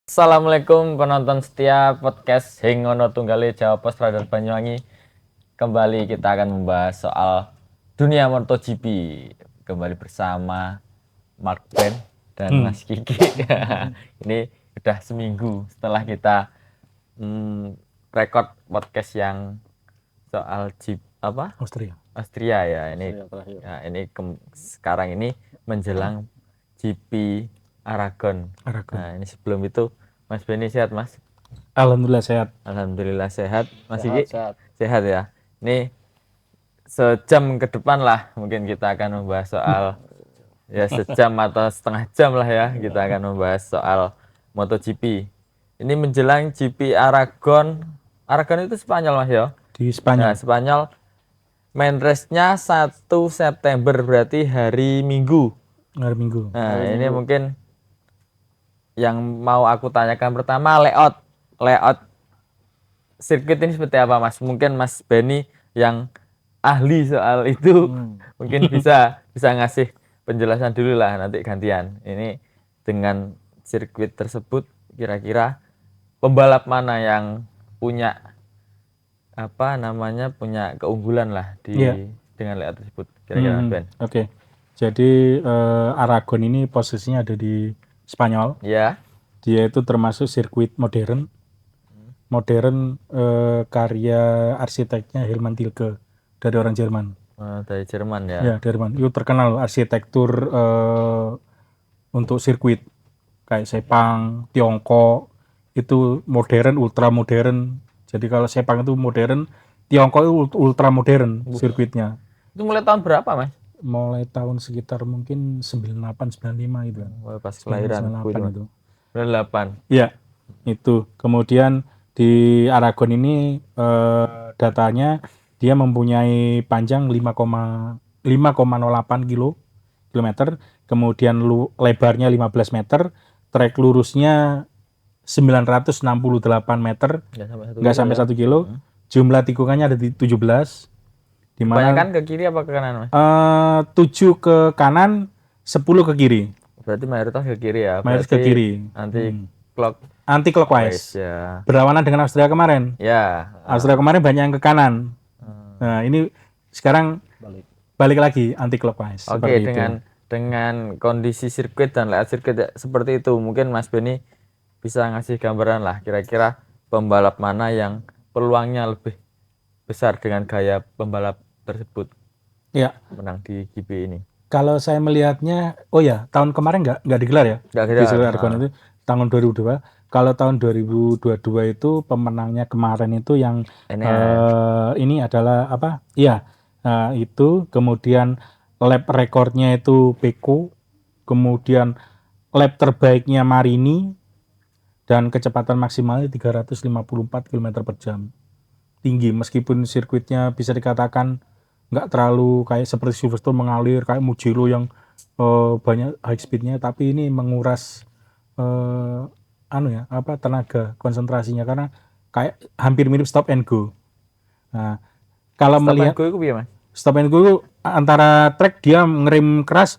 Assalamualaikum penonton setia podcast Hengono Tunggale Jawa Pos Radar Banyuwangi. Kembali kita akan membahas soal dunia MotoGP. Kembali bersama Mark Ben dan Mas Kiki. Ini udah seminggu setelah kita rekod podcast yang soal Jeep Austria ya. Ini sekarang ini menjelang GP Aragon. Nah, ini sebelum itu Mas Beni sehat, Mas? Alhamdulillah sehat. Alhamdulillah sehat. Mas Iki sehat ya. Ini sejam ke depan lah mungkin kita akan membahas soal ya sejam atau setengah jam lah ya kita akan membahas soal MotoGP. Ini menjelang GP Aragon. Aragon itu Spanyol, Mas ya? Di Spanyol. Nah, Spanyol main race-nya 1 September berarti hari Minggu. Hari Minggu. Nah, ini mungkin yang mau aku tanyakan pertama layout sirkuit ini seperti apa, Mas? Mungkin Mas Beni yang ahli soal itu mungkin bisa ngasih penjelasan dulu lah, nanti gantian. Ini dengan sirkuit tersebut kira-kira pembalap mana yang punya punya keunggulan lah dengan layout tersebut kira-kira, Mas Ben? Oke. Jadi Aragon ini posisinya ada di Spanyol. Ya. Dia itu termasuk sirkuit modern. Modern karya arsiteknya Hermann Tilke dari orang Jerman. Dari Jerman ya. Ya, Jerman. Itu terkenal arsitektur untuk sirkuit kayak Sepang, Tiongkok itu modern, ultra modern. Jadi kalau Sepang itu modern, Tiongkok itu ultra modern sirkuitnya. Itu mulai tahun berapa, Mas? Mulai tahun sekitar mungkin 98 95 gitu. Pas kelahiran 98 itu. 98. Iya, itu. Kemudian di Aragon ini datanya dia mempunyai panjang 5,08 kilometer, kemudian lebarnya 15 meter, trek lurusnya 968 meter, nggak sampai 1 kilo. Jumlah tikungannya ada di 17. Di mana Kebanyakan ke kiri apa ke kanan, Mas? 7 ke kanan, 10 ke kiri. Berarti mayoritas ke kiri ya. Mayoritas ke kiri. Anti clockwise. ya. Berlawanan dengan Austria kemarin. Ya. Austria kemarin banyak yang ke kanan. Nah, ini sekarang balik lagi anti clockwise. Oke, dengan kondisi sirkuit dan layout sirkuit seperti itu, mungkin Mas Beni bisa ngasih gambaran lah kira-kira pembalap mana yang peluangnya lebih besar dengan gaya pembalap tersebut. Ya. Menang di GP ini. Kalau saya melihatnya, tahun kemarin nggak digelar ya? Nggak digelar. Di sirkuit Aragon itu tahun 2002. Kalau tahun 2022 itu pemenangnya kemarin itu yang ini adalah apa? Iya, itu kemudian lap rekornya itu Pecco, kemudian lap terbaiknya Marini, dan kecepatan maksimalnya 354 km per jam. Tinggi, meskipun sirkuitnya bisa dikatakan nggak terlalu kayak seperti Silverstone mengalir, kayak Mugello yang banyak high speednya, tapi ini menguras tenaga konsentrasinya karena kayak hampir mirip stop and go. Nah, kalau melihat stop and go itu antara track dia ngerem keras,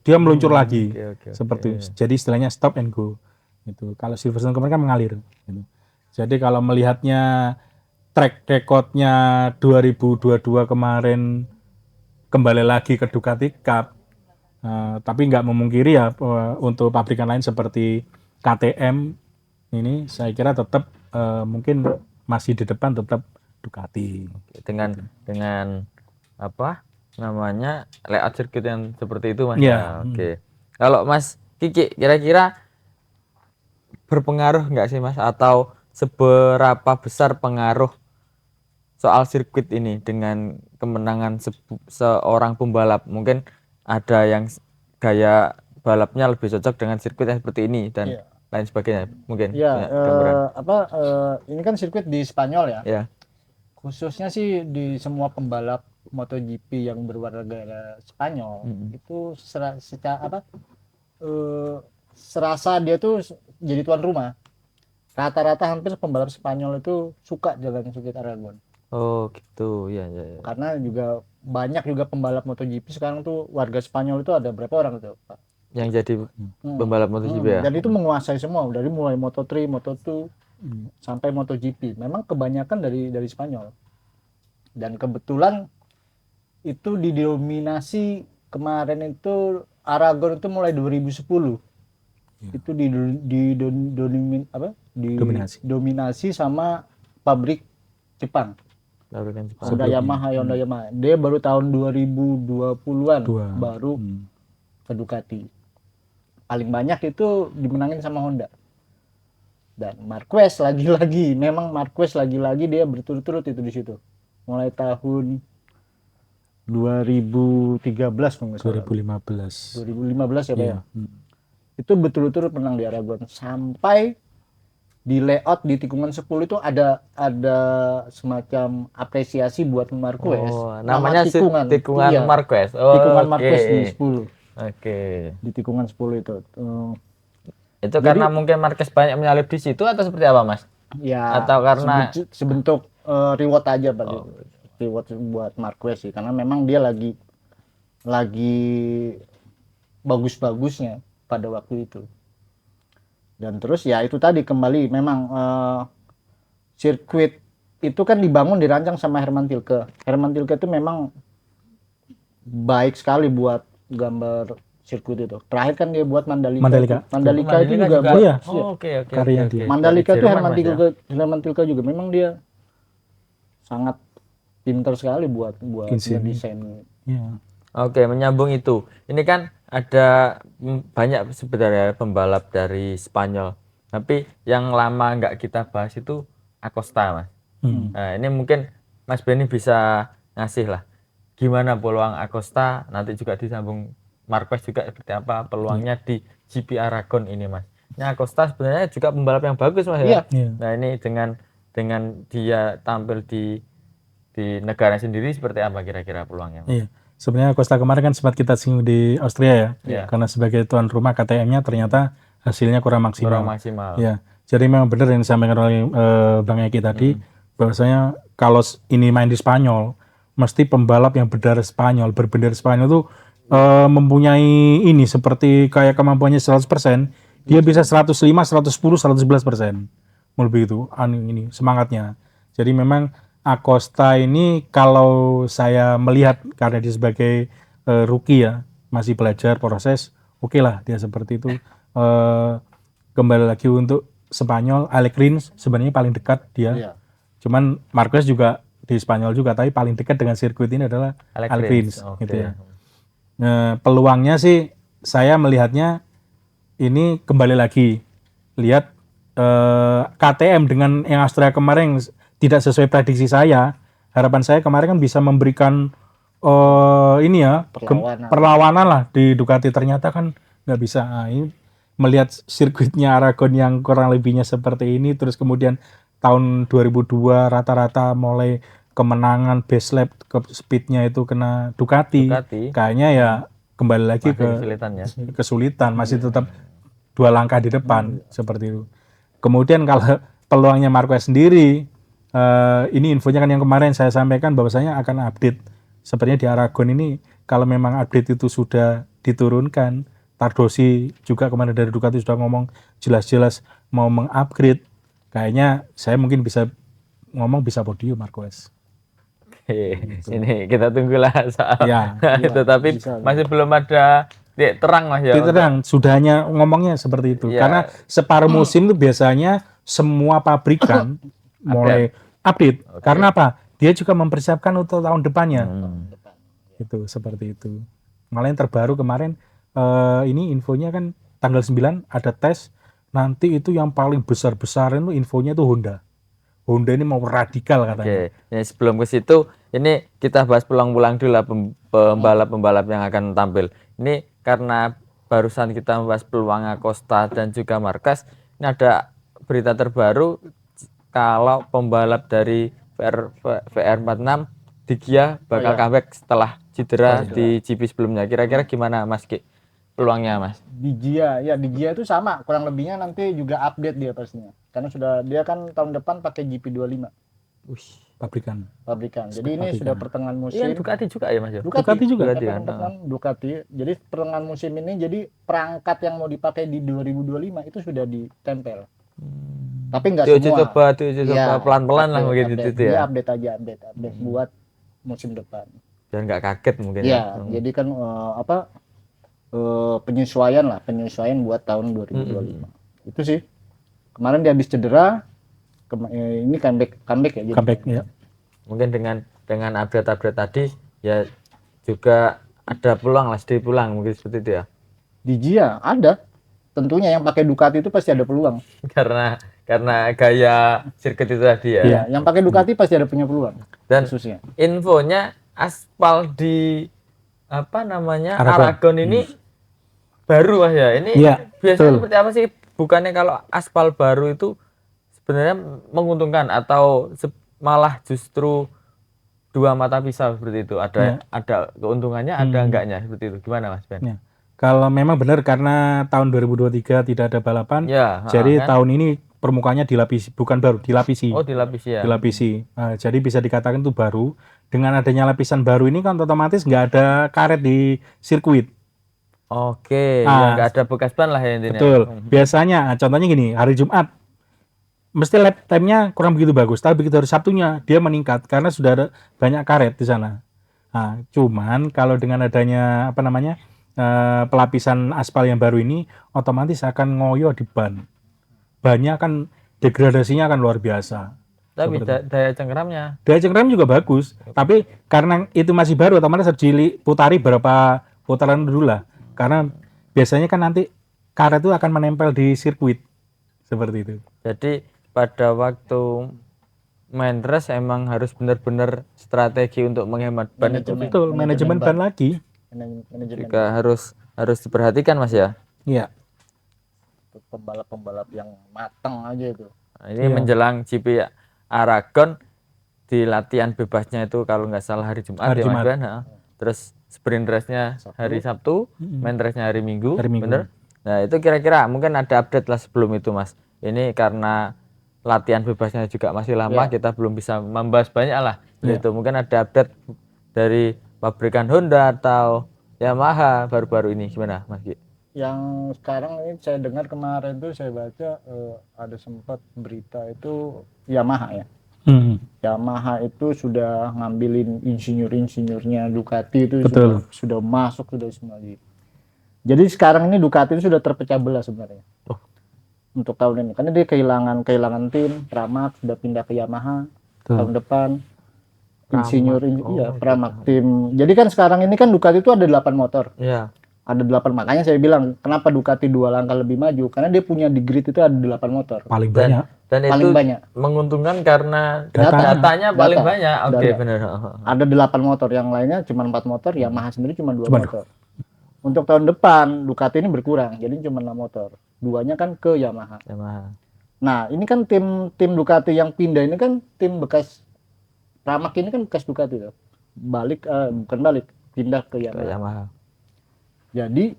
dia meluncur lagi. Seperti jadi istilahnya stop and go. Gitu. Kalau Silverstone kemarin kan mengalir. Gitu. Jadi kalau melihatnya track recordnya 2022 kemarin kembali lagi ke Ducati Cup, tapi nggak memungkiri ya untuk pabrikan lain seperti KTM ini saya kira tetap mungkin masih di depan tetap Ducati. Dengan apa namanya layout sirkuit yang seperti itu, Mas. Ya. Oke. Kalau Mas Kiki kira-kira berpengaruh nggak sih, Mas, atau seberapa besar pengaruh soal sirkuit ini dengan kemenangan seorang pembalap? Mungkin ada yang gaya balapnya lebih cocok dengan sirkuit yang seperti ini dan lain sebagainya. Mungkin ini kan sirkuit di Spanyol ya. Ya. Khususnya sih di semua pembalap MotoGP yang berwarga Spanyol itu serasa dia tuh jadi tuan rumah. Rata-rata hampir pembalap Spanyol itu suka jalan sirkuit Aragon. Oh gitu, ya. Karena juga banyak juga pembalap MotoGP sekarang tuh warga Spanyol itu ada berapa orang tuh, Pak? yang jadi pembalap MotoGP ya. Dan itu menguasai semua dari mulai Moto3, Moto2 sampai MotoGP. Memang kebanyakan dari Spanyol. Dan kebetulan itu didominasi kemarin itu Aragon itu mulai 2010. Itu didominasi sama pabrik Jepang. Honda Yamaha. Dia baru tahun 2020-an baru ke Ducati. Paling banyak itu dimenangin sama Honda. Dan Marquez lagi-lagi dia berturut-turut itu di situ. Mulai tahun 2013 kalau nggak salah. 2015 ya Pak ya. Itu betul-betul menang di Aragon sampai di layout di tikungan 10 itu ada semacam apresiasi buat Marquez. Namanya tikungan iya, Marquez. Tikungan Marquez di 10. Di tikungan 10 itu. Itu karena mungkin Marquez banyak menyalip di situ atau seperti apa, Mas? Ya, atau karena sebentuk reward aja Pak. Reward buat Marquez sih, karena memang dia lagi bagus-bagusnya pada waktu itu. Dan terus ya itu tadi kembali memang sirkuit itu kan dirancang sama Herman Tilke. Herman Tilke itu memang baik sekali buat gambar sirkuit itu. Terakhir kan dia buat Mandalika itu juga buat. Ya. Oke. Mandalika itu Herman Tilke juga memang dia sangat pintar sekali buat desain. Ya. Oke, menyambung itu. Ini kan ada banyak sebenarnya pembalap dari Spanyol. Tapi yang lama nggak kita bahas itu Acosta, Mas. Nah, ini mungkin Mas Benny bisa ngasih lah. Gimana peluang Acosta, nanti juga disambung Marquez juga seperti apa peluangnya di GP Aragon ini, Mas. Ini Acosta sebenarnya juga pembalap yang bagus, Mas ya. Nah, ini dengan dia tampil di negara sendiri seperti apa kira-kira peluangnya, Mas? Iya. Sebenarnya Acosta kemarin kan sempat kita singgung di Austria ya. Karena sebagai tuan rumah KTM-nya ternyata hasilnya kurang maksimal. Ya. Jadi memang benar yang disampaikan oleh Bang Eki tadi, bahwasanya kalau ini main di Spanyol, mesti pembalap yang berbendera Spanyol itu mempunyai ini seperti kayak kemampuannya 100%, dia bisa 105, 110, 111%. Lebih itu ini semangatnya. Jadi memang Acosta ini kalau saya melihat karena dia sebagai rookie ya, masih belajar proses, oke lah dia seperti itu. Kembali lagi untuk Spanyol, Alex Rins sebenarnya paling dekat dia. Cuman Marquez juga di Spanyol juga, tapi paling dekat dengan sirkuit ini adalah Alex Rins. Gitu ya. Peluangnya sih saya melihatnya ini kembali lagi lihat KTM dengan yang Austria kemarin tidak sesuai prediksi saya. Harapan saya kemarin kan bisa memberikan ini ya perlawanan lah di Ducati, ternyata kan nggak bisa. Ini melihat sirkuitnya Aragon yang kurang lebihnya seperti ini, terus kemudian tahun 2002 rata-rata mulai kemenangan base lap ke speednya itu kena Ducati. Kayaknya ya kembali lagi kesulitan, masih tetap 2 langkah di depan seperti itu. Kemudian kalau peluangnya Marquez sendiri, ini infonya kan yang kemarin saya sampaikan bahwasanya akan update. Sepertinya di Aragon ini kalau memang update itu sudah diturunkan, Tardosi juga kemarin dari Ducati sudah ngomong jelas-jelas mau mengupgrade, kayaknya saya mungkin bisa ngomong bisa podium Marquez. Ini kita tunggulah soal itu, tapi masih belum ada terang, Mas ya. Terang, sudah hanya ngomongnya seperti itu. Karena separuh musim itu biasanya semua pabrikan mulai update. Karena apa? Dia juga mempersiapkan untuk tahun depannya. Itu seperti itu. Malah yang terbaru kemarin ini infonya kan tanggal 9 ada tes. Nanti itu yang paling besar-besaran itu infonya itu Honda. Honda ini mau radikal katanya. Ya, sebelum ke situ, ini kita bahas pulang-pulang dulu lah pembalap-pembalap yang akan tampil. Ini karena barusan kita membahas peluang Acosta dan juga Marquez, ini ada berita terbaru kalau pembalap dari VR46 di Gia bakal comeback setelah cedera di GP sebelumnya. Kira-kira gimana Mas Ki peluangnya, Mas? Di Gia itu sama, kurang lebihnya nanti juga update dia pastinya. Karena dia kan tahun depan pakai GP25. pabrikan. Jadi ini Pabrikan. sudah pertengahan musim. Iya, Ducati juga ya Mas ya? Ducati juga. Ducati. Jadi pertengahan musim ini jadi perangkat yang mau dipakai di 2025 itu sudah ditempel. Tapi nggak semua. Diuji coba pelan-pelan lah mungkin update. itu ya. Update buat musim depan. Biar nggak kaget mungkin ya. Jadi kan penyesuaian buat tahun 2025. Itu sih. Kemarin dia habis cedera, ini comeback ya. Comeback ya. Mungkin dengan update tadi ya juga ada peluang lah sedih pulang mungkin seperti itu ya. Di Gia ada. Tentunya yang pakai Ducati itu pasti ada peluang. Karena gaya sirkuit itu tadi ya. Iya, yang pakai Ducati pasti ada punya peluang. Dan khususnya infonya aspal di Aragon ini baru Mas ya. Ini biasanya seperti apa sih? Bukannya kalau aspal baru itu sebenarnya menguntungkan atau malah justru dua mata pisau seperti itu? Ada keuntungannya, ada enggaknya seperti itu. Gimana Mas Ben? Ya. Kalau memang benar karena tahun 2023 tidak ada balapan, jadi tahun ini permukaannya dilapisi, bukan baru, dilapisi. Oh, dilapisi ya. Dilapisi. Jadi bisa dikatakan itu baru. Dengan adanya lapisan baru ini kan otomatis nggak ada karet di sirkuit. Oke, nggak ada bekas ban lah ya intinya. Betul. Biasanya, contohnya gini, hari Jumat mesti lap time-nya kurang begitu bagus, tapi begitu hari Sabtunya dia meningkat karena sudah ada banyak karet di sana. Cuman kalau dengan adanya pelapisan aspal yang baru ini otomatis akan ngoyo di ban. Bannya kan degradasinya akan luar biasa. Tapi daya cengkeramnya juga bagus. Tapi karena itu masih baru otomatis harus diputari berapa putaran dulu lah. Karena biasanya kan nanti karet itu akan menempel di sirkuit. Seperti itu. Jadi pada waktu main race emang harus benar-benar strategi untuk menghemat ban itu. Betul, manajemen ban lagi. Juga harus diperhatikan Mas ya. Iya. Pembalap-pembalap yang matang aja itu. Nah, ini menjelang GP Aragon di latihan bebasnya itu kalau nggak salah hari Jumat. Mas Ben. Terus sprint race-nya hari Sabtu, main race-nya hari Minggu. Bener? Nah, itu kira-kira mungkin ada update lah sebelum itu Mas. Ini karena latihan bebasnya juga masih lama, kita belum bisa membahas banyak lah. Gitu. Mungkin ada update dari pabrikan Honda atau Yamaha baru-baru ini gimana Mas Gi? Yang sekarang ini saya dengar kemarin tuh saya baca ada sempat berita itu Yamaha ya. Yamaha itu sudah ngambilin insinyur-insinyurnya Ducati itu sudah masuk sudah semua. Jadi sekarang ini Ducati itu sudah terpecah belah sebenarnya. Untuk tahun ini karena dia kehilangan tim, Pramac sudah pindah ke Yamaha tahun depan. Insinyur Pramac tim. Jadi kan sekarang ini kan Ducati itu ada 8 motor. Iya. Ada 8, makanya saya bilang kenapa Ducati 2 langkah lebih maju karena dia punya di grid itu ada 8 motor. Paling banyak. Dan paling itu banyak. Menguntungkan karena datanya paling banyak. Oke, benar. Ada 8 motor, yang lainnya cuma 4 motor, Yamaha sendiri cuma 2 motor. Untuk tahun depan Ducati ini berkurang, jadi cuma 6 motor. 2-nya kan ke Yamaha. Nah, ini kan tim Ducati yang pindah ini kan tim bekas Pramac ini kan bekas Ducati loh. Pindah ke Yamaha. Jadi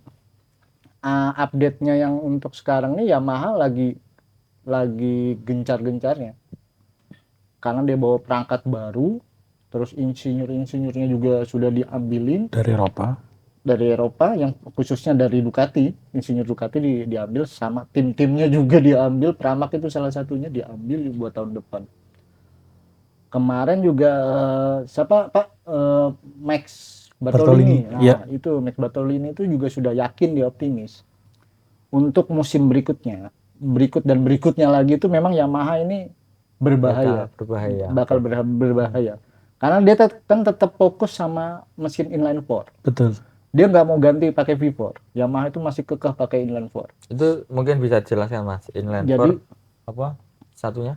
update-nya yang untuk sekarang nih Yamaha lagi gencar-gencarnya. Karena dia bawa perangkat baru, terus insinyur-insinyurnya juga sudah diambilin dari Eropa yang khususnya dari Ducati. Insinyur Ducati diambil sama tim-timnya juga diambil. Pramac itu salah satunya diambil buat tahun depan. Kemarin juga Max Bartolini. Itu Max Bartolini itu juga sudah yakin, dia optimis untuk musim berikutnya. Berikutnya lagi itu memang Yamaha ini berbahaya. Bakal berbahaya. Karena dia kan tetap fokus sama mesin inline 4. Betul. Dia nggak mau ganti pakai V4. Yamaha itu masih kekeh pakai inline 4. Itu mungkin bisa jelaskan Mas, inline 4 apa satunya?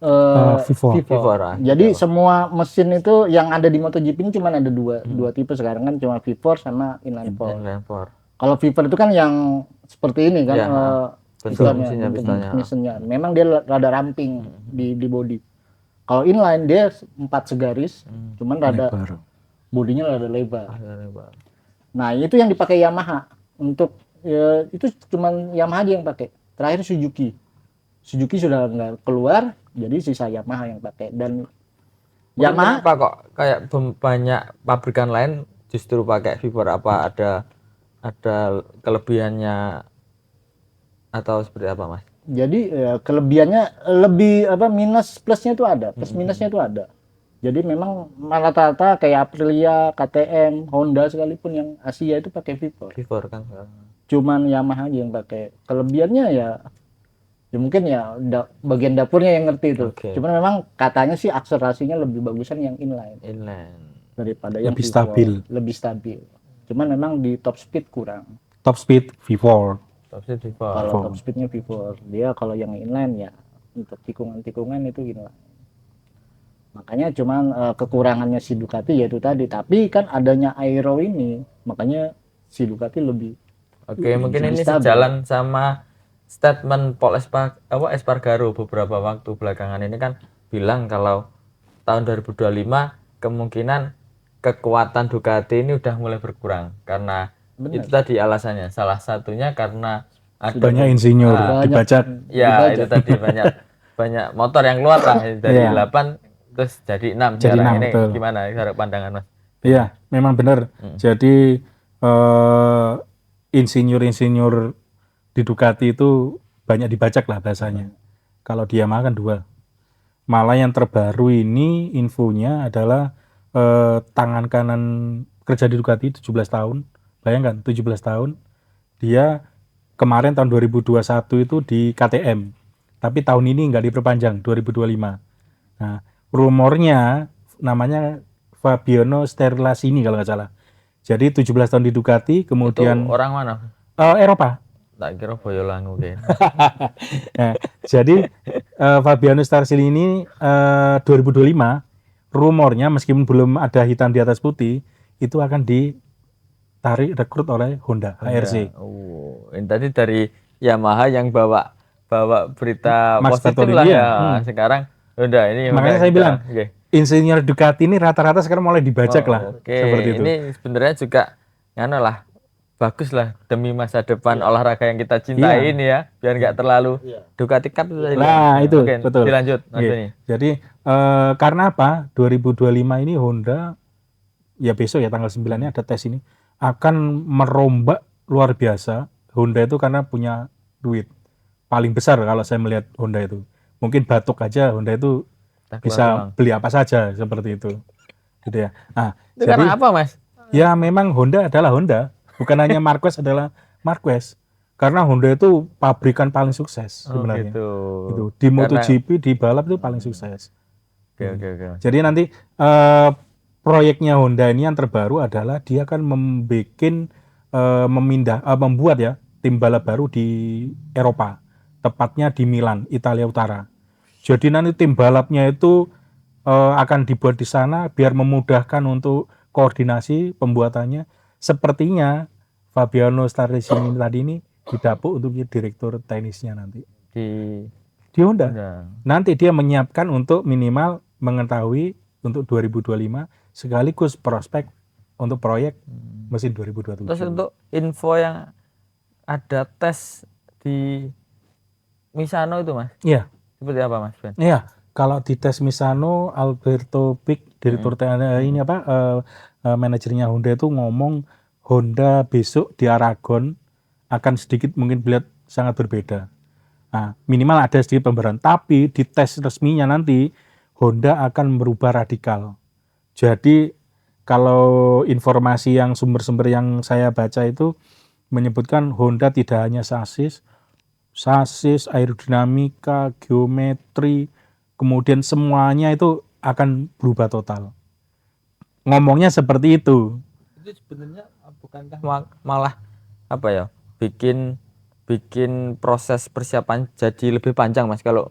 V4. Jadi semua mesin itu yang ada di MotoGP ini cuma ada dua tipe sekarang kan, cuma V4 sama inline 4. Kalau V4 itu kan yang seperti ini kan, mesinnya. Memang dia rada ramping di bodi. Kalau inline dia 4 segaris, cuman rada bodinya rada lebar. Nah, itu yang dipakai Yamaha. Untuk itu cuman Yamaha aja yang pakai. Terakhir Suzuki sudah nggak keluar, jadi sisa Yamaha yang pakai. Dan Yamaha Kenapa kok kayak banyak pabrikan lain justru pakai Vivor? Apa ada kelebihannya atau seperti apa, Mas? jadi kelebihannya lebih minus plusnya itu ada, plus minusnya itu ada. Jadi memang rata-rata kayak Aprilia, KTM, Honda sekalipun yang Asia itu pakai Vivor. Vivor kan. Cuman Yamaha aja yang pakai. Kelebihannya ya mungkin ya bagian dapurnya yang ngerti itu. Oke. Cuman memang katanya sih akselerasinya lebih bagusan yang inline daripada yang Lebih Vivor. stabil. Lebih stabil. Cuman memang di top speed kurang. Top speed V4. Kalau top speednya Vivor, dia kalau yang inline ya untuk tikungan-tikungan itu inline. Makanya cuman kekurangannya si Ducati yaitu tadi. Tapi kan adanya aero ini, makanya si Ducati lebih. Oke, mungkin lebih ini stabil. sejalan sama statement Paul Espargaro beberapa waktu belakangan ini kan bilang kalau tahun 2025 kemungkinan kekuatan Ducati ini udah mulai berkurang karena itu tadi alasannya. Salah satunya karena ada Banyak insinyur dibajak. ya itu tadi banyak motor yang keluar lah dari 8 terus jadi 6 Jadi sekarang 6, ini. betul. Gimana cara pandangan Mas? Iya, memang benar. Jadi insinyur-insinyur di Ducati itu banyak dibajak lah bahasanya. Kalau di Yamaha kan 2. Malah yang terbaru ini infonya adalah tangan kanan kerja di Ducati 17 tahun. Bayangkan 17 tahun. Dia kemarin tahun 2021 itu di KTM. Tapi tahun ini nggak diperpanjang 2025. Nah, rumornya namanya Fabiano Sterlasini kalau nggak salah. Jadi 17 tahun di Ducati, kemudian Itu orang mana? Eropa. Tak kira Boyolangu kan. Nah, jadi Fabiano Sterlasini ini 2025 rumornya meskipun belum ada hitam di atas putih itu akan ditarik rekrut oleh Honda HRC. Oh, ini tadi dari Yamaha yang bawa berita Max positif Bartolini, lah ya. ya. Sekarang udah ini Makanya saya bilang insinyur Ducati ini rata-rata sekarang mulai dibajak lah. Oke, Seperti itu. ini sebenarnya juga ngano lah. Bagus lah demi masa depan olahraga yang kita cintai ini ya, biar nggak terlalu Ducati Cup itu tadi. Nah, itu Oke, betul. Dilanjut Mas Beni. Jadi karena apa? 2025 ini Honda ya besok ya tanggal 9-nya ada tes ini akan merombak luar biasa. Honda itu karena punya duit paling besar kalau saya melihat Honda itu. Mungkin batuk aja Honda itu bisa beli apa saja seperti itu. Gitu ya. Nah, Itu karena apa, Mas? Ya memang Honda adalah Honda, bukan hanya Marquez adalah Marquez. Karena Honda itu pabrikan paling sukses sebenarnya. Itu di MotoGP di balap itu paling sukses. Oke. Jadi nanti proyeknya Honda ini yang terbaru adalah dia akan membuat ya tim balap baru di Eropa, tepatnya di Milan, Italia Utara. Jadi nanti tim balapnya itu akan dibuat di sana biar memudahkan untuk koordinasi pembuatannya. Sepertinya Fabiano Sterlasini tadi ini didapuk untuk direktur teknisnya nanti di Honda. Nanti dia menyiapkan untuk minimal mengetahui untuk 2025 sekaligus prospek untuk proyek mesin 2027. Terus untuk info yang ada tes di Misano itu, Mas? Iya. Seperti apa, Mas Ben? Iya, kalau di tes Misano, Alberto Pic, direktur ini manajernya Honda itu ngomong Honda besok di Aragon akan sedikit mungkin melihat sangat berbeda. Nah, minimal ada sedikit pemberan. Tapi di tes resminya nanti Honda akan berubah radikal. Jadi kalau informasi yang sumber-sumber yang saya baca itu menyebutkan Honda tidak hanya sasis, aerodinamika, geometri, kemudian semuanya itu akan berubah total. Ngomongnya seperti itu. Itu sebenarnya bukankah malah apa ya? Bikin proses persiapan jadi lebih panjang, Mas. Kalau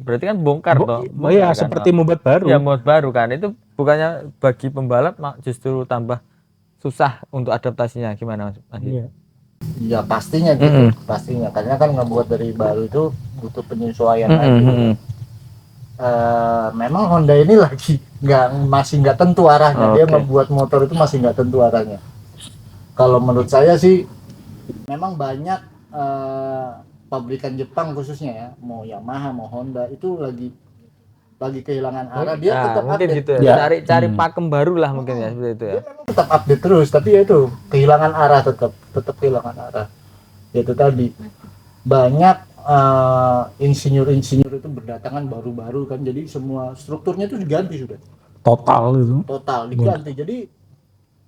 berarti kan bongkar toh. Iya, kan? Seperti membuat baru. Ya, membuat baru kan. Itu bukannya bagi pembalap justru tambah susah untuk adaptasinya, gimana, Mas? Iya. Ya pastinya gitu, pastinya karena kan ngebuat dari baru itu butuh penyesuaian lagi. Memang Honda ini lagi masih nggak tentu arahnya. Dia membuat motor itu masih nggak tentu arahnya. Kalau menurut saya sih memang banyak pabrikan Jepang khususnya ya, mau Yamaha mau Honda itu lagi lagi kehilangan arah, dia Nah, tetap mungkin update. gitu ya. Ya. Cari pakem baru lah mungkin ya seperti itu ya. Dia memang tetap update terus, tapi ya itu kehilangan arah, tetap kehilangan arah. Itu tadi banyak insinyur-insinyur itu berdatangan baru-baru kan, jadi semua strukturnya itu diganti sudah Total itu. total diganti. Jadi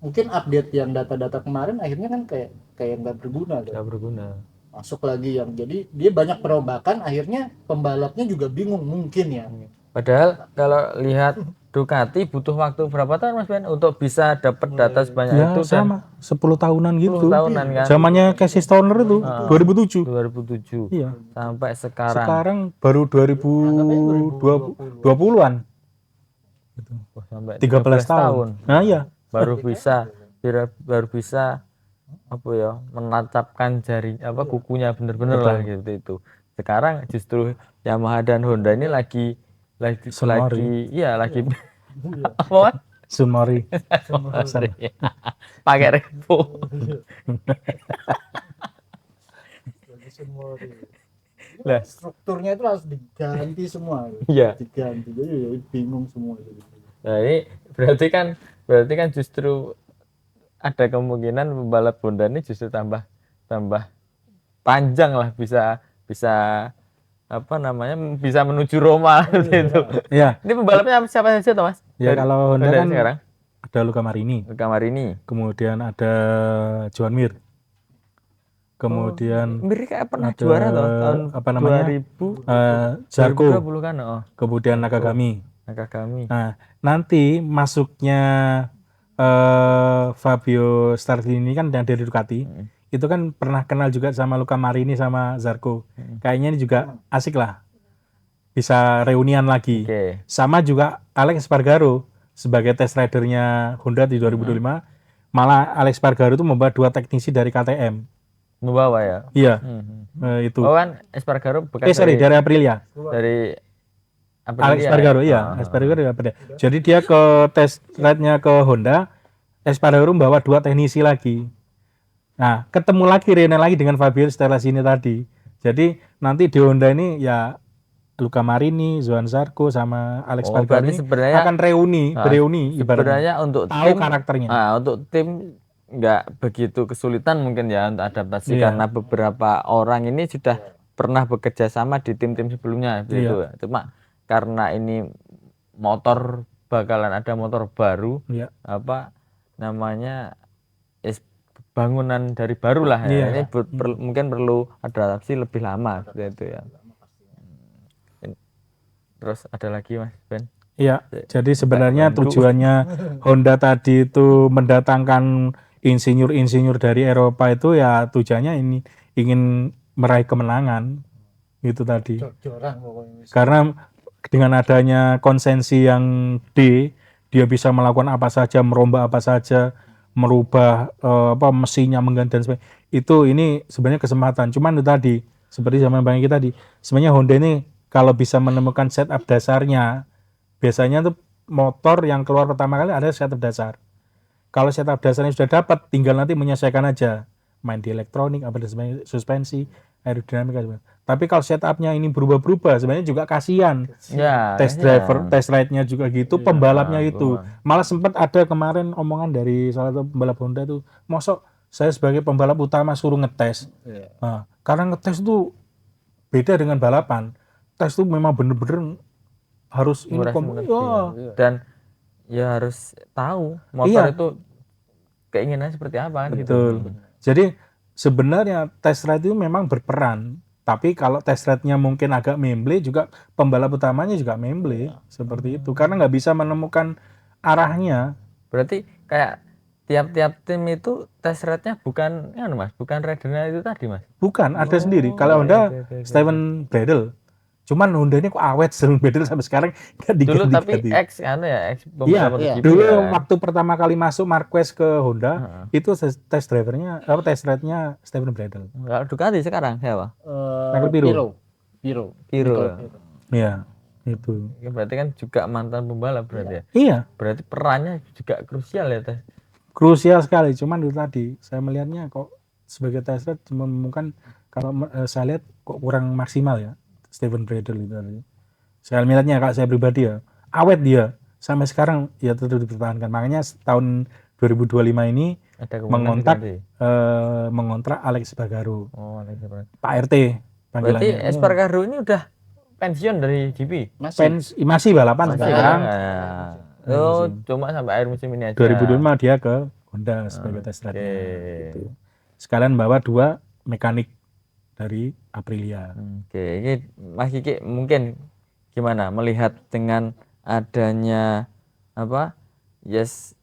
mungkin update yang data-data kemarin akhirnya kan kayak nggak berguna kan. Nggak berguna. Masuk lagi yang jadi dia banyak perombakan, akhirnya pembalapnya juga bingung mungkin ya. Padahal kalau lihat Ducati butuh waktu berapa tahun Mas Ben untuk bisa dapat data sebanyak Ya itu dan sama 10 tahunan 10 gitu. tahunan kan. Zamannya Casey Stoner itu 2007. 2007 Iya. sampai sekarang. Sekarang baru 2020-an. Gitu. Wah, sampai 13 tahun. Nah iya. baru bisa apa ya menancapkan jari kukunya bener-bener lah gitu itu. Sekarang justru Yamaha dan Honda ini lagi Sunmori. iya lagi apa Sunmori. pakai Revo. Lah. Strukturnya itu harus diganti semua. Iya. Diganti. Jadi ya bingung semua itu. Nah ini berarti kan justru ada kemungkinan pembalap Honda ini justru tambah panjang lah, bisa apa namanya bisa menuju Roma gitu. Iya. Ini pembalapnya siapa saja Mas? Ya kalau Honda kan sekarang ada Luca Marini. Kemudian ada Joan Mir. Kemudian Mir kayak pernah ada juara toh tahun apa namanya? 2000 Zarco. 2020 kan. Kemudian Nakagami. Nah, nanti masuknya Fabio Stardini kan yang dari Ducati. Itu kan pernah kenal juga sama Luca Marini sama Zarco. Kayaknya ini juga asik lah. Bisa reunian lagi. Oke. Sama juga Alex Espargaro sebagai test ridernya Honda di 2025. Malah Alex Espargaro itu membawa 2 teknisi dari KTM. Membawa ya. Iya. Itu. Oh kan Espargaro bekas dari Aprilia. Dari Alex Espargaro iya, Espargaro dari Aprilia. Jadi dia ke test ride-nya ke Honda, Espargaro membawa 2 teknisi lagi. Nah, ketemu lagi reunian lagi dengan Fabio Stradini tadi. Jadi nanti di Honda ini ya Luca Marini, Joan Zarco sama Alex Espargaro ini akan bereuni ibaratnya untuk tahu karakternya. Untuk tim nggak begitu kesulitan mungkin ya untuk adaptasi karena beberapa orang ini sudah pernah bekerja sama di tim-tim sebelumnya gitu ya. Cuma karena ini bakalan ada motor baru apa namanya bangunan dari baru lah ya. Ini mungkin perlu adaptasi lebih lama seperti itu ya. Terus ada lagi Mas Ben? Iya, jadi sebenarnya tujuannya Honda tadi itu mendatangkan insinyur-insinyur dari Eropa itu ya tujuannya ini ingin meraih kemenangan itu tadi. Karena dengan adanya konsensi yang D, dia bisa melakukan apa saja, merombak apa saja, merubah mesinnya mengganti dan sebagainya. Ini sebenarnya kesempatan. Cuman itu tadi seperti zaman Bang Eki tadi, sebenarnya Honda ini kalau bisa menemukan setup dasarnya, biasanya tuh motor yang keluar pertama kali ada setup dasar. Kalau setup dasarnya sudah dapat, tinggal nanti menyesuaikan aja, main di elektronik, apa suspensi, aerodinamika. Tapi kalau setupnya ini berubah-berubah, sebenarnya juga kasihan. Ya, test ride-nya juga gitu, pembalapnya itu. Malah sempat ada kemarin omongan dari salah satu pembalap Honda tuh, mosok saya sebagai pembalap utama suruh ngetes. Nah, karena ngetes itu beda dengan balapan. Tes itu memang bener-bener harus dan ya harus tahu motor itu keinginannya seperti apa kan. Betul. Gitu. Jadi sebenarnya test ride itu memang berperan, tapi kalau test ride-nya mungkin agak memble juga pembalap utamanya juga memble seperti itu karena nggak bisa menemukan arahnya. Berarti kayak tiap-tiap tim itu test ride-nya bukan Mas, bukan ridernya itu tadi Mas. Bukan, ada sendiri. Kalau Honda Steven Bradl. Cuman Honda ini kok awet Steven Bradl sampai sekarang nggak diganti. Dulu tapi ex dulu waktu pertama kali masuk Marquez ke Honda itu test ride-nya Steven Bradl. Enggak Ducati sekarang siapa? Piro. Iya, itu. Berarti kan juga mantan pembalap berarti ya. Iya. Berarti perannya juga krusial ya tes. Krusial sekali, cuman itu tadi saya melihatnya kok sebagai test ride menemukan kalau saya lihat kok kurang maksimal ya Steven Bradl itu tadi. Saya melihatnya kalau saya pribadi ya, awet dia sampai sekarang ya tetap dipertahankan. Makanya tahun 2025 ini Ada kemungkinan diganti. mengontrak Alex Espargaro. Oh, Alex Espargaro. Pak RT Berarti panggilannya. Espargaro ini udah pensiun dari GP. Masih balapan Masih sekarang. ya. Oh, cuma sampai akhir musim ini aja. 2025 dia ke Honda sebagai test drive-nya. Gitu. Sekalian bawa 2 mekanik dari Aprilia. Oke, ini Mas Kiki mungkin gimana melihat dengan adanya apa?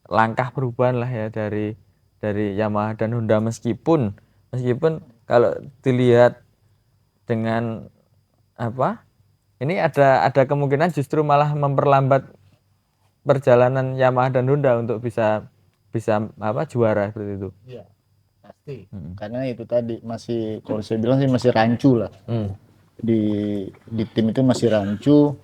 Langkah perubahan lah ya dari Yamaha dan Honda meskipun kalau dilihat dengan apa? Ini ada kemungkinan justru malah memperlambat perjalanan Yamaha dan Honda untuk bisa juara seperti itu. Iya, pasti. Karena itu tadi masih, kalau saya bilang sih masih rancu lah. Di tim itu masih rancu.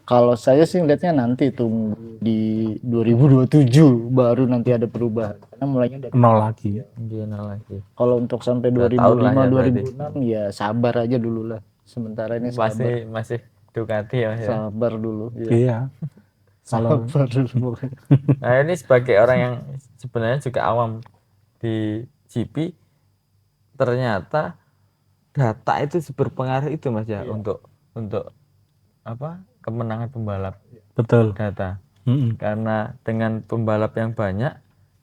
Kalau saya sih lihatnya nanti tunggu di 2027 baru nanti ada perubahan. Karena mulainya dari Nol lagi. Kalau untuk sampai 2005 2006 ya sabar aja dulu lah. Sementara ini masih Ducati ya Mas ya. Sabar dulu. Iya. Sabar dulu. Nah, ini sebagai orang yang sebenarnya juga awam di GP, ternyata data itu berpengaruh itu Mas ya, untuk apa? Kemenangan pembalap. Betul. Data. Karena dengan pembalap yang banyak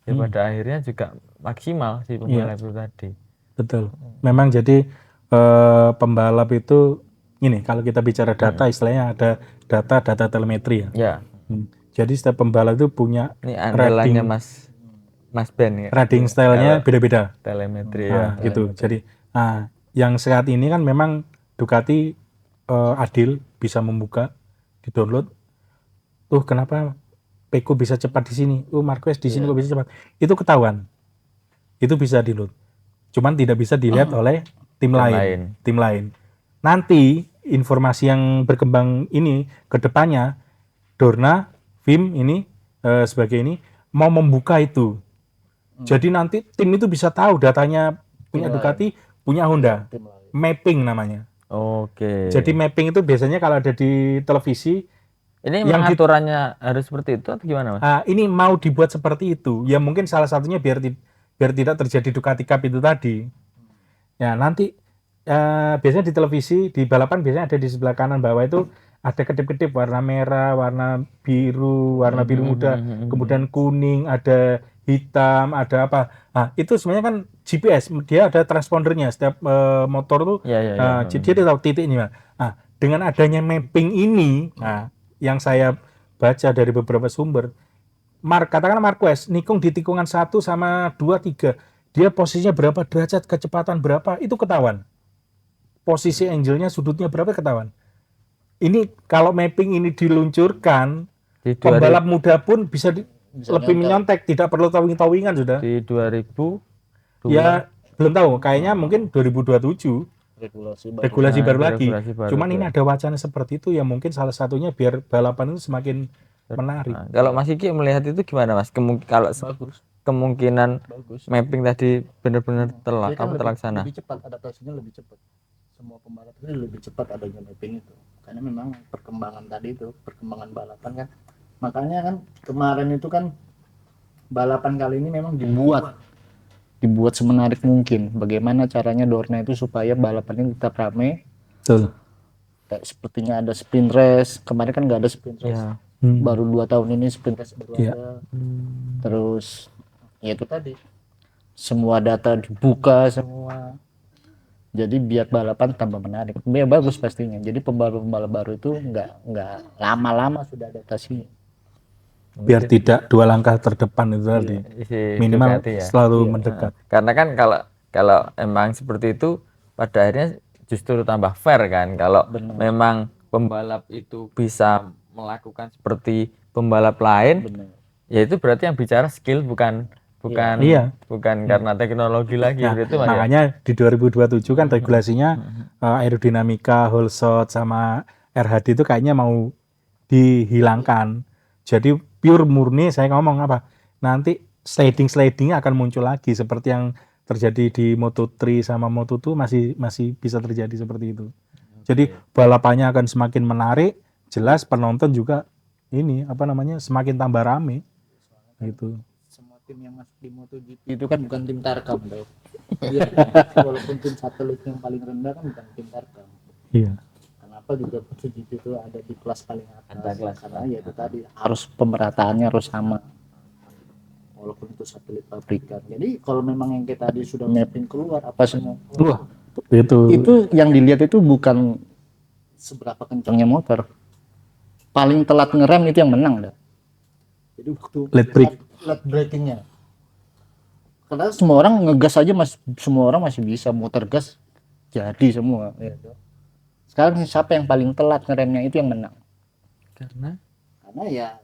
ya pada akhirnya juga maksimal si pembalap itu tadi. Betul. Memang jadi pembalap itu ini kalau kita bicara data istilahnya ada data telemetri ya. Ya. Jadi setiap pembalap itu punya ini andalannya Mas Ben ya. Riding style-nya beda-beda. Telemetri ya. Gitu. Jadi yang saat ini kan memang Ducati adil bisa membuka di download. Kenapa Pecco bisa cepat di sini? Marquez di sini kok bisa cepat? Itu ketahuan. Itu bisa di-load. Cuman tidak bisa dilihat oleh tim lain. Nanti informasi yang berkembang ini ke depannya Dorna, Vim ini sebagai ini mau membuka itu. Jadi nanti tim itu bisa tahu datanya punya Ducati, punya Honda. Mapping namanya. Oke. Jadi mapping itu biasanya kalau ada di televisi. Ini yang aturannya harus seperti itu atau gimana Mas? Ini mau dibuat seperti itu. Ya mungkin salah satunya biar tidak terjadi Ducati Cup itu tadi. Ya nanti biasanya di televisi, di balapan biasanya ada di sebelah kanan bawah itu ada kedip-kedip warna merah, warna biru muda, kemudian kuning, ada hitam, ada apa. Itu sebenarnya kan GPS, dia ada transpondernya setiap motor tuh. Jadi dia tahu titiknya. Dengan adanya mapping ini, yang saya baca dari beberapa sumber, katakanlah Marquez nikung di tikungan 1 sama 2, 3, dia posisinya berapa derajat, kecepatan berapa, itu ketahuan. Posisi angle-nya, sudutnya berapa ketahuan. Ini kalau mapping ini diluncurkan, pembalap muda pun bisa lebih menyontek, tidak perlu towing-towingan sudah. Di 2000 ya belum tahu, kayaknya mungkin 2027 regulasi baru lagi. Cuman ini ada wacana seperti itu yang mungkin salah satunya biar balapan itu semakin menarik. Kalau Mas Kiki melihat itu gimana Mas? Kalau kemungkinan mapping tadi benar-benar terlaksana. Lebih cepat, adaptasinya lebih cepat. Semua pembalap ini lebih cepat adanya mapping itu. Karena memang perkembangan tadi itu, perkembangan balapan kan. Makanya kan kemarin itu kan balapan kali ini memang dibuat semenarik mungkin. Bagaimana caranya Dorna itu supaya balapannya tetap ramai. Betul. Kayak sepertinya ada sprint race. Kemarin kan nggak ada sprint race. Baru 2 tahun ini sprint race baru ada. Terus ya itu tadi. Semua data dibuka semua. Jadi biar balapan tambah menarik. Ya bagus pastinya. Jadi pembalap-pembalap baru itu nggak lama-lama sudah adaptasinya. Biar tidak 2 langkah terdepan itu tadi. Minimal selalu mendekat. Karena kan kalau emang seperti itu pada akhirnya justru tambah fair kan. Kalau memang pembalap itu bisa melakukan seperti pembalap lain, ya itu berarti yang bicara skill bukan karena teknologi lagi. Itu makanya di 2027 kan regulasinya aerodinamika, whole shot sama RHD itu kayaknya mau dihilangkan. Jadi pure murni saya ngomong apa? Nanti sliding akan muncul lagi seperti yang terjadi di Moto3 sama Moto2 masih bisa terjadi seperti itu. Jadi balapannya akan semakin menarik, jelas penonton juga ini apa namanya semakin tambah rame gitu. Semua tim yang masuk di MotoGP itu kan bukan tim Tarkam, bro. Iya, walaupun tim satelit yang paling rendah kan bukan tim Tarkam. Iya. Kenapa juga MotoGP itu ada di kelas paling atas? Ada kelas Karena ya itu tadi harus pemerataannya harus sama. Walaupun itu satelit pabrikan. Jadi kalau memang yang kita tadi sudah mapping keluar apa semua, wah, itu yang dilihat itu bukan seberapa kencangnya motor. Paling telat ngerem itu yang menang dah. Jadi waktu late breakingnya. Karena semua orang ngegas aja semua orang masih bisa motor gas jadi semua. Ya. Sekarang siapa yang paling telat ngeremnya itu yang menang. Karena ya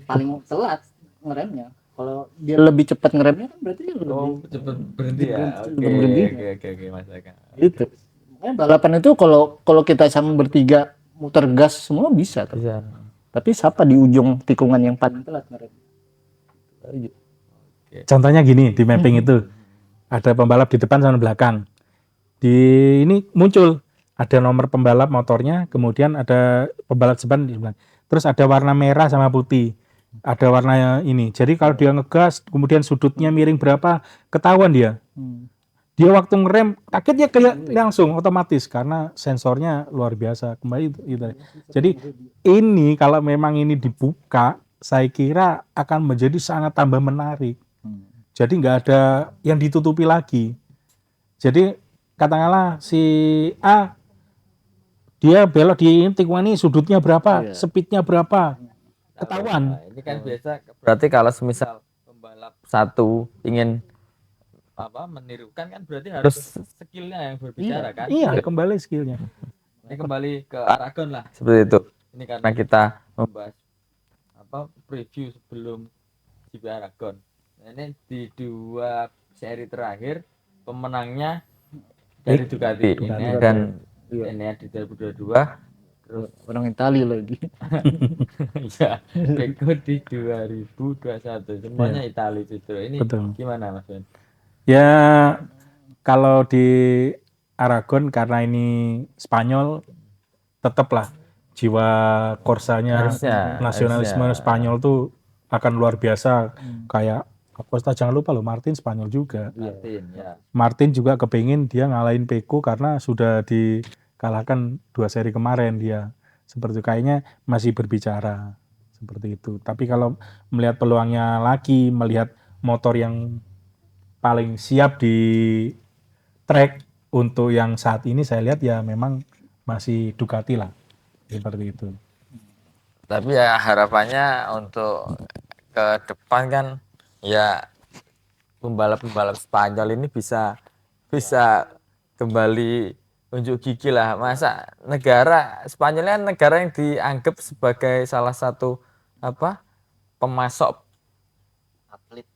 paling telat ngeremnya. Kalau dia lebih cepat ngeremnya kan berarti dia lebih cepat berhenti ya. Oke, Mas Eka. Itu. Makanya balapan itu kalau kita sama bertiga muter gas semua bisa tuh. Bisa. Tapi siapa di ujung tikungan yang paling telat ngerem? Contohnya gini di mapping itu ada pembalap di depan sama belakang. Di ini muncul ada nomor pembalap motornya, kemudian ada pembalap depan di belakang. Terus ada warna merah sama putih. Ada warna ini. Jadi kalau dia ngegas, kemudian sudutnya miring berapa, ketahuan dia. Dia waktu ngerem, kagetnya kayak langsung otomatis karena sensornya luar biasa. Kembali itu. Jadi ini kalau memang ini dibuka, saya kira akan menjadi sangat tambah menarik. Jadi nggak ada yang ditutupi lagi. Jadi katakanlah si A dia belok di tikungan ini sudutnya berapa, speednya berapa. Ketahuan. Nah, ini kan biasa berarti kalau semisal pembalap satu ingin menirukan kan berarti harus skillnya yang berbicara kan? Iya, kembali skillnya. Ini kembali ke Aragon lah seperti itu. Ini karena kita membahas preview sebelum GP Aragon. Nah, ini di 2 seri terakhir pemenangnya dari Ducati. Ini dan ini di 2022. Terus orang Italia lagi. Ya, Peko di 2021 semuanya Italia justru. Ini gimana Mas Ben? Ya kalau di Aragon karena ini Spanyol tetaplah jiwa korsanya nasionalisme Spanyol tuh akan luar biasa. Kayak Acosta jangan lupa loh Martin Spanyol juga. Martin juga kepingin dia ngalahin Peko karena sudah dikalahkan 2 seri kemarin dia. Seperti kayaknya masih berbicara seperti itu. Tapi kalau melihat peluangnya lagi, melihat motor yang paling siap di track untuk yang saat ini saya lihat ya memang masih Ducati lah. Seperti itu. Tapi ya harapannya untuk ke depan kan ya pembalap-pembalap Spanyol ini bisa kembali unjuk gigi lah. Masa negara Spanyolnya negara yang dianggap sebagai salah satu pemasok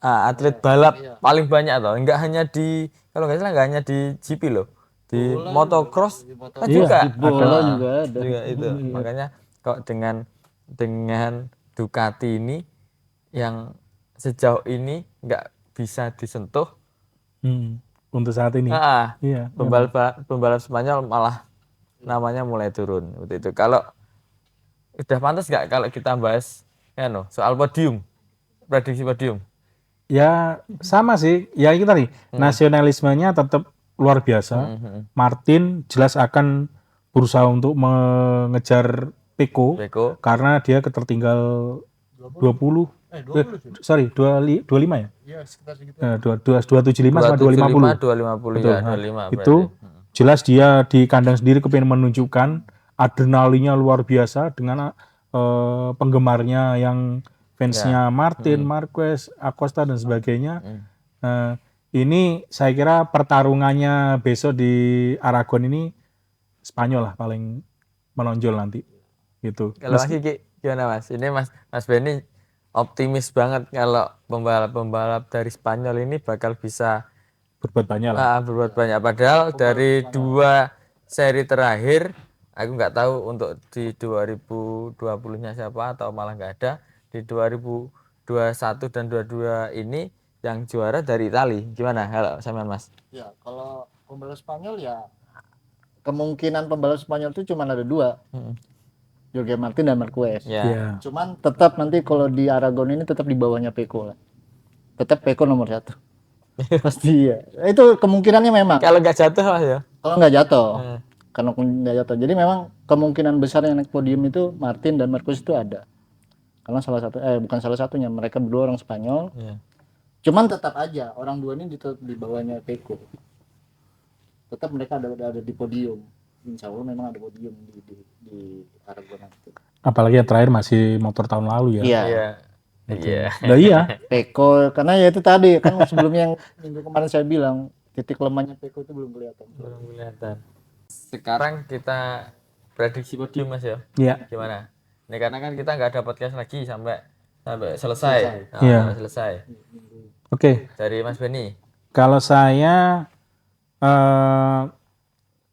atlet balap paling banyak toh. Enggak hanya di kalau nggak salah enggak hanya di GP loh. Di motocross kan juga ada. Juga itu. Makanya kok dengan Ducati ini yang sejauh ini nggak bisa disentuh untuk saat ini. Pembalap Spanyol malah namanya mulai turun seperti itu. Kalau udah pantas nggak kalau kita bahas soal podium, prediksi podium? Ya sama sih, ya itu tadi nasionalismenya tetap luar biasa. Martin jelas akan berusaha untuk mengejar Peko karena dia ketertinggal 25 ya? Iya, sekitar segitu. 275 sama 250. 250 ya, 25 itu jelas dia di kandang sendiri kepingin menunjukkan adrenalinnya luar biasa dengan penggemarnya yang fansnya Martin, Marquez, Acosta dan sebagainya. Ini saya kira pertarungannya besok di Aragon ini Spanyol lah paling menonjol nanti. Gitu. Kalau Mas Kiki gimana Mas? Ini Mas Benny optimis banget kalau pembalap-pembalap dari Spanyol ini bakal bisa berbuat banyak lah. Berbuat banyak. Padahal dari 2 seri terakhir aku nggak tahu untuk di 2020-nya siapa atau malah nggak ada. Di 2021 dan 22 ini yang juara dari Italia. Gimana kalau sama Mas? Ya kalau pembalap Spanyol ya kemungkinan pembalap Spanyol itu cuma ada 2, Jorge Martin dan Marquez. Ya. Ya. Cuman tetap nanti kalau di Aragon ini tetap di bawahnya Peko lah. Tetap Peko nomor 1. Pasti ya. Itu kemungkinannya memang. Kalau nggak jatuh Mas ya. Kalau nggak jatuh. Hmm. Kalau nggak jatuh. Jadi memang kemungkinan besar yang naik podium itu Martin dan Marquez itu ada. Karena bukan salah satunya, mereka berdua orang Spanyol. Iya. Cuman tetap aja orang dua ini tetap di bawahnya Peko. Tetap mereka ada di podium. Insya Allah memang ada podium di Aragon nanti. Apalagi yang terakhir masih motor tahun lalu ya. Iya. Iya. Iya. Nah, iya. Peko, karena ya itu tadi kan sebelumnya yang minggu kemarin saya bilang titik lemahnya Peko itu belum kelihatan. Belum kelihatan. Sekarang kita prediksi podium Mas ya. Iya. Gimana? Ini karena kan kita nggak ada podcast lagi sampai selesai. Nah, Iya. sampai selesai. Oke. Dari Mas Beni. Kalau saya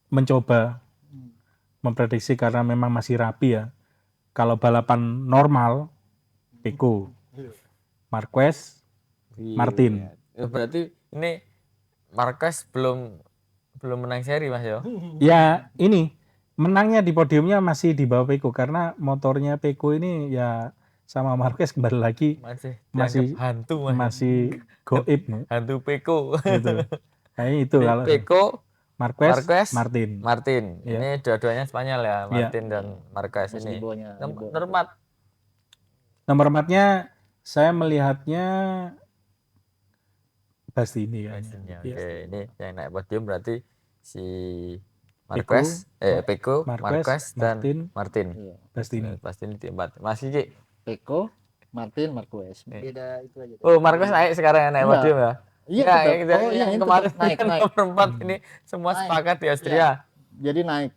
mencoba memprediksi karena memang masih rapi ya. Kalau balapan normal, Peko, Marquez, Martin. Berarti ini Marquez belum menang seri Mas ya. Ya ini menangnya di podiumnya masih di bawah Peko karena motornya Peko ini ya sama Marquez kembali lagi Masih Masih- dianggap hantu Mas. masih goib nih. Hantu Peko. Gitu. Nah, itu kalau Peko, Marquez, Marquez, Martin. Martin. Iya. Ini dua-duanya Spanyol ya, Martin dan Marquez Masih ini. di bawahnya. Nomor 4. Nomor 4-nya saya melihatnya Bastini kayaknya. Ya, Iya. oke, ini yang naik podium berarti si Marquez, Peko, Marquez dan Martin. Iya. Bastini. Pasti ini di 4. Masih Ki. Peko, Martin, Marquez. Beda itu aja. Oh, Marquez naik sekarang yang naik Iya. podium ya. Iya, Nggak, tetap. yang Oh, iya, yang itu kemarin tetap naik. nomor 4 ini semua Naik. sepakat di Austria. Iya. Jadi naik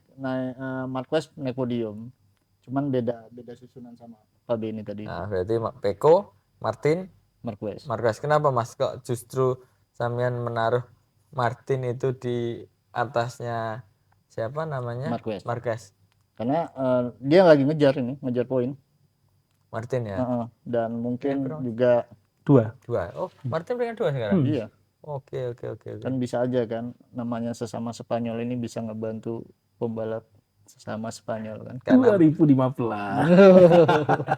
Marquez naik podium. Cuman beda susunan sama Pak Beni tadi. Nah, berarti Peko, Martin, Marquez. Marquez. Kenapa Mas kok justru Samian menaruh Martin itu di atasnya siapa namanya? Marquez. Karena dia lagi ngejar poin. Martin ya. Dan mungkin Iya, juga 2. 2. Oh, Martin peringkat 2 sekarang. iya, Oke. kan bisa aja kan namanya sesama Spanyol ini bisa ngebantu pembalap sesama Spanyol kan. 2015.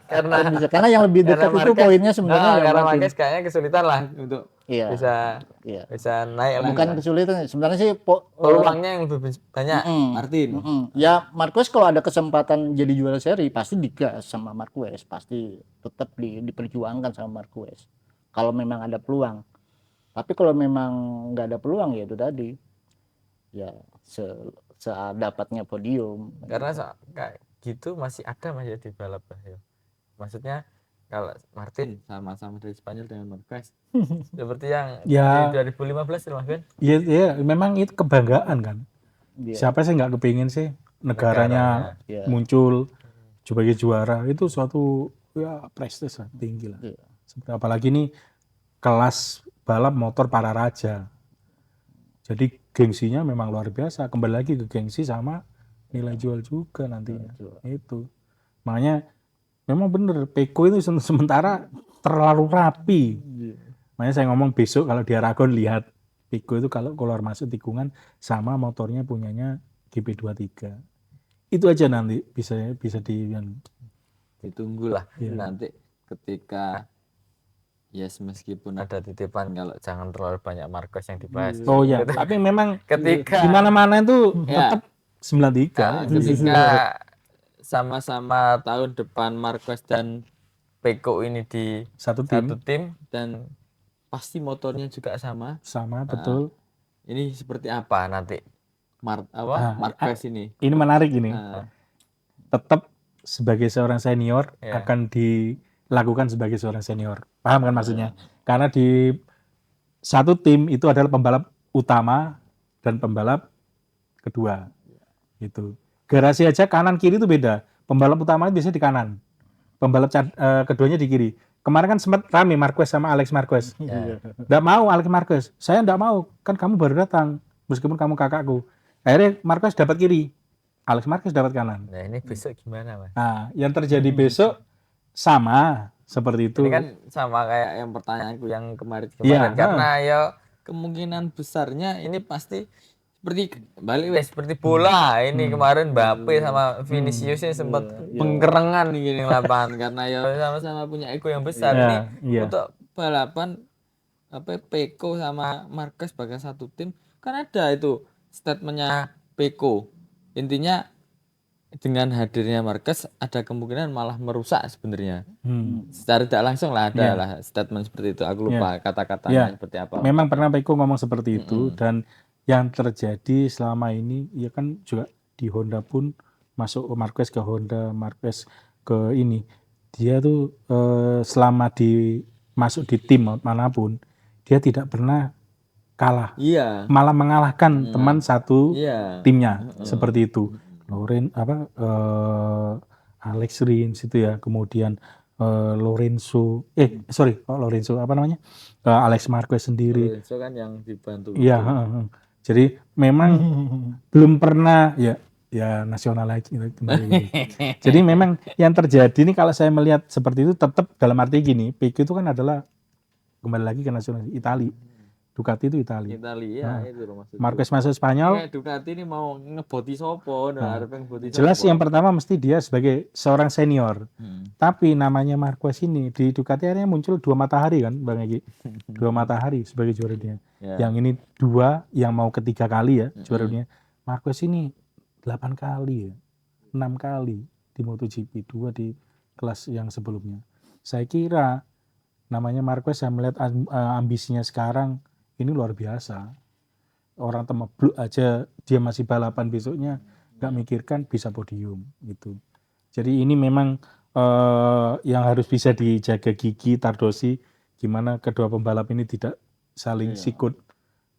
Karena Kan bisa, karena yang lebih dekat itu Marquez- poinnya sebenarnya ya karena Martin. Marquez kayaknya kesulitan lah untuk Iya. bisa Iya. naik lah. Bukan kesulitan sebenarnya sih peluangnya yang lebih banyak. Martin. Ya Marquez kalau ada kesempatan jadi juara seri pasti digas sama Marquez, pasti tetap diperjuangkan sama Marquez. Kalau memang ada peluang. Tapi kalau memang nggak ada peluang ya itu tadi. Ya sedapatnya podium. Karena kayak gitu masih ada masih di balap ya. Maksudnya kalau Martin sama-sama dari Spanyol dengan Marquez seperti yang Ya. di 2015 ya Mas Ben. Ya, memang itu kebanggaan kan. Iya. Siapa sih nggak kepingin sih negaranya Iya. muncul sebagai juara, itu suatu ya prestis lah, tinggi lah. Iya. Apalagi ini kelas balap motor para raja. Jadi gengsinya memang luar biasa. Kembali lagi ke gengsi sama nilai jual juga nantinya. Itu. Makanya memang bener Peko itu sementara terlalu rapi. Makanya saya ngomong besok kalau di Aragon lihat Peko itu kalau keluar masuk tikungan sama motornya punyanya GP23. Itu aja nanti bisa Ditunggulah Iya. nanti ketika meskipun ada titipan kalau jangan terlalu banyak Marquez yang dibahas. Oh ya, tapi memang Ketika di mana-mana itu Ya. tetap 93. ketika sama-sama tahun depan Marquez dan Peko ini di Satu satu tim tim dan pasti motornya juga sama. sama betul. Ini seperti apa nanti Marquez ini? Ini menarik ini. Nah, Tetap sebagai seorang senior Ya. akan dilakukan sebagai seorang senior. Paham kan maksudnya? Karena di satu tim itu adalah pembalap utama dan pembalap kedua. Itu. Garasi aja kanan kiri itu beda. Pembalap utama itu biasanya di kanan. Pembalap keduanya di kiri. Kemarin kan sempat rame Marquez sama Alex Marquez. Nggak mau Alex Marquez. Saya nggak mau. Kan kamu baru datang. Meskipun kamu kakakku. Akhirnya Marquez dapat kiri. Alex Marquez dapat kanan. nah ini besok gimana Mas? Nah, yang terjadi besok sama seperti itu. Ini kan sama kayak yang pertanyaanku yang kemarin Iya, karena ya kemungkinan besarnya ini pasti seperti bola ini kemarin Mbappe sama Vinicius ini sempat pengkerengan gini lapangan karena ya sama-sama punya ego yang besar. Iya, Ini iya. untuk balapan Peko sama Marquez sebagai satu tim kan ada itu statementnya Peko. Intinya dengan hadirnya Marquez ada kemungkinan malah merusak sebenarnya. Secara tidak langsung lah ada lah statement seperti itu. Aku lupa kata-katanya seperti apa. Memang pernah Peko ngomong seperti itu dan yang terjadi selama ini ya kan juga di Honda pun masuk Marquez ke Honda, Marquez ke ini. Dia tuh selama masuk di tim manapun dia tidak pernah kalah. Iya. Malah mengalahkan teman satu timnya seperti itu. Alex Rins itu ya, kemudian Lorenzo apa namanya? Alex Marquez sendiri. Lorenzo kan yang dibantu. Iya, jadi memang belum pernah ya nasional lagi kembali. Jadi memang yang terjadi ini kalau saya melihat seperti itu tetap dalam arti gini, Peko itu kan adalah kembali lagi ke nasional Italia. Ducati itu Italia. Itu loh maksudnya. Marquez masuk Spanyol. Kayak Ducati ini mau ngeboti sopo, Jelas yang pertama mesti dia sebagai seorang senior. Tapi namanya Marquez ini di Ducati akhirnya muncul 2 matahari kan, Bang Egi. 2 matahari sebagai juara dunia. Yang ini 2 yang mau ketiga kali ya juara dunia. Marquez ini 8 kali ya. 6 kali di MotoGP, 2 di kelas yang sebelumnya. Saya kira namanya Marquez, saya melihat ambisinya sekarang ini luar biasa. Orang temebluk aja dia masih balapan besoknya, nggak mikirkan bisa podium gitu. Jadi ini memang yang harus bisa dijaga gigi Tardosi, gimana kedua pembalap ini tidak saling sikut.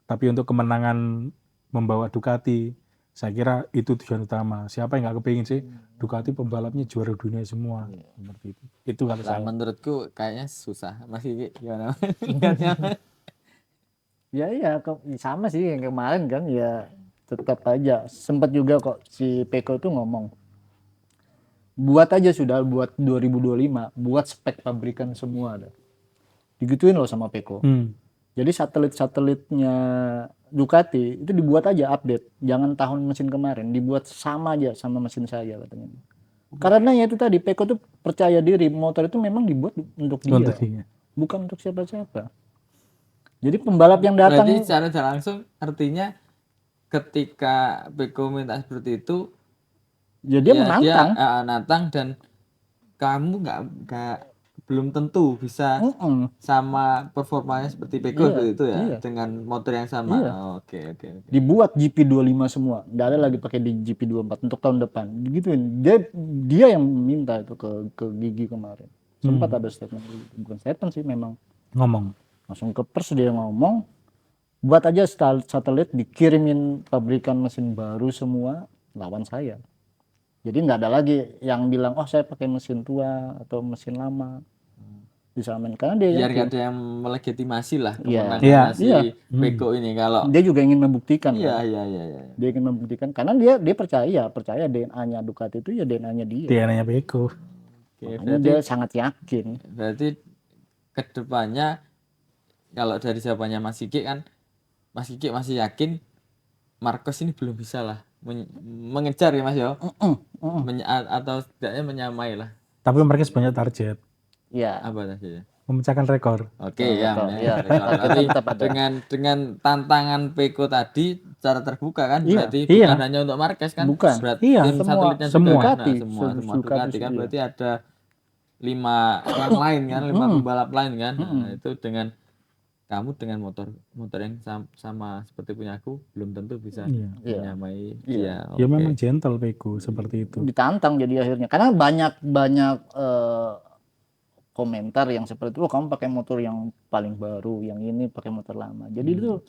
Tapi untuk kemenangan membawa Ducati, saya kira itu tujuan utama. Siapa yang nggak kepingin sih Ducati pembalapnya juara dunia semua seperti itu. Itu kalau saya. Menurutku kayaknya susah. Masih gimana? Ya sama sih yang kemarin kan ya tetap aja sempat juga kok si Peko itu ngomong buat 2025 buat spek pabrikan semua ada digituin loh sama Peko. Jadi satelitnya Ducati itu dibuat aja update, jangan tahun mesin kemarin, dibuat sama aja sama mesin saya katanya. Karena ya itu tadi Peko tuh percaya diri, motor itu memang dibuat untuk dia. Bukan untuk siapa-siapa. Jadi pembalap yang datang berarti secara langsung artinya ketika Peko minta seperti itu ya dia menantang. Dia nantang dan kamu nggak belum tentu bisa sama performanya seperti Peko itu ya dengan motor yang sama. Oke. Dibuat GP25 semua, nggak ada lagi pakai di GP24 untuk tahun depan. Gituin. Dia yang minta itu ke Gigi kemarin. Sempat ada statement, bukan statement sih, memang ngomong. Langsung ke pers dia ngomong, buat aja satelit dikirimin pabrikan mesin baru semua lawan saya. Jadi nggak ada lagi yang bilang saya pakai mesin tua atau mesin lama. Disamain karena dia biar nggak ada yang melegitimasi lah kemenangan si Peko ini kalau dia juga ingin membuktikan. Iya. Dia ingin membuktikan karena dia percaya DNA-nya Ducati itu ya DNA-nya dia. DNA-nya Peko. Makanya dia sangat yakin. Berarti kedepannya kalau dari jawabannya Mas Kiki kan, Mas Kiki masih yakin Marquez ini belum bisa lah mengejar ya Mas ya, atau setidaknya menyamai lah. Tapi Marquez banyak target. Iya. Apa targetnya? Memecahkan rekor. Oke dengan tantangan Peko tadi secara terbuka kan, berarti bukan hanya untuk Marquez kan, bukan. Berarti tim satelitnya semua Ducati kan, berarti ada 5 orang lain kan, 5 pembalap lain kan. Nah, itu dengan kamu dengan motor yang sama seperti punya aku belum tentu bisa menyamai dia. Ya memang gentle Peko seperti itu. Ditantang jadi akhirnya karena banyak komentar yang seperti itu, kamu pakai motor yang paling baru, yang ini pakai motor lama. Jadi itu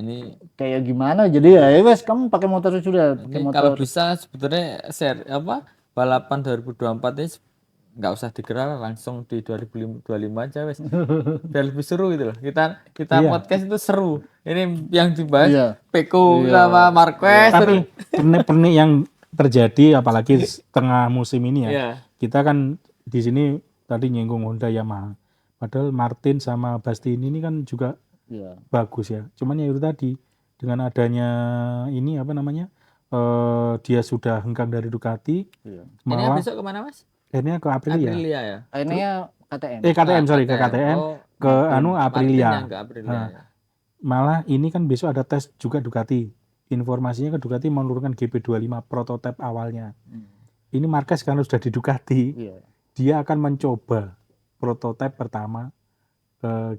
ini kayak gimana? Jadi ya wes kamu pakai motor sudah pakai motor. Kalau bisa sebetulnya balapan 2024 ini nggak usah digelar, langsung di 2025 aja wes. Biar lebih seru gitu loh. Kita podcast itu seru. Ini yang dibahas Peko sama Marquez. Tapi pernik yang terjadi apalagi tengah musim ini ya. Kita kan di sini tadi nyinggung Honda Yamaha. Padahal Martin sama Bastianini ini kan juga bagus ya. Cuman ya itu tadi dengan adanya ini apa namanya? Dia sudah hengkang dari Ducati, Iya. Ini malah besok kemana mas? akhirnya ke Aprilia. Aprilia ya. Akhirnya KTM. KTM sorry ke KTM. KTM Oh, ke Martin. anu Martin Aprilia. yang ke Aprilia Nah, ya. malah ini kan besok ada tes juga Ducati. Informasinya ke Ducati menurunkan GP25 prototipe awalnya. Ini Marquez karena sudah di Ducati, Iya. dia akan mencoba prototipe pertama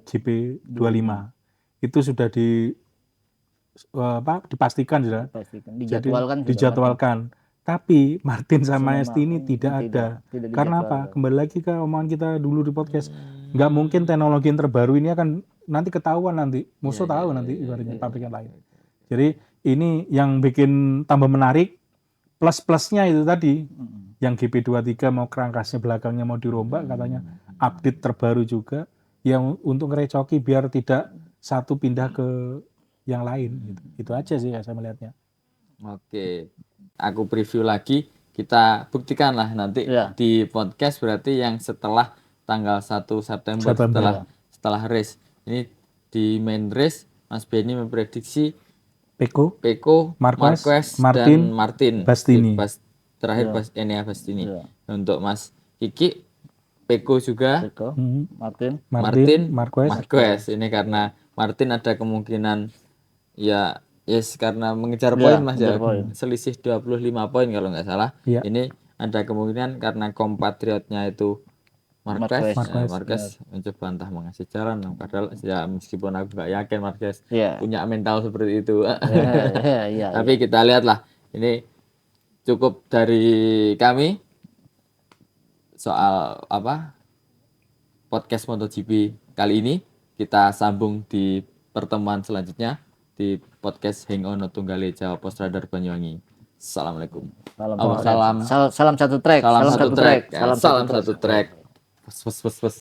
GP25. Itu sudah dipastikan sudah. Pastikan. Jadi Dijadwalkan sudah, dijadwalkan. Tapi Martin sama Sama Esti ini tidak ada. Karena apa? Kembali lagi ke omongan kita dulu di podcast. Nggak mungkin teknologi yang terbaru ini akan nanti ketahuan nanti. Musuh tahu nanti ibaratnya pabrik yang lain. Jadi ini yang bikin tambah menarik. Plus-plusnya itu tadi. Yang GP23 mau kerangkasnya belakangnya mau dirombak katanya. Update terbaru juga. Yang untuk ngerecoki biar tidak satu pindah ke yang lain. Gitu. Itu aja sih saya melihatnya. Oke, aku preview lagi. Kita buktikan lah nanti di podcast berarti yang setelah tanggal 1 September setelah race. Ini di main race Mas Benny memprediksi Pecco, Marquez dan Martin Bastini. Terakhir Enea Bastini. Untuk Mas Kiki Pecco juga, Martin Marquez. Ini karena Martin ada kemungkinan ya karena mengejar poin Mas ya. Selisih 25 poin kalau nggak salah. Ini ada kemungkinan karena kompatriotnya itu Marquez mencoba entah mengasih jalan, padahal ya meskipun aku nggak yakin Marquez punya mental seperti itu. Tapi kita lihatlah, ini cukup dari kami soal podcast MotoGP kali ini. Kita sambung di pertemuan selanjutnya di podcast Hang On Tunggale Jawa Post Rider Banyuwangi. Assalamualaikum. Salam satu track. Salam satu track. Pus.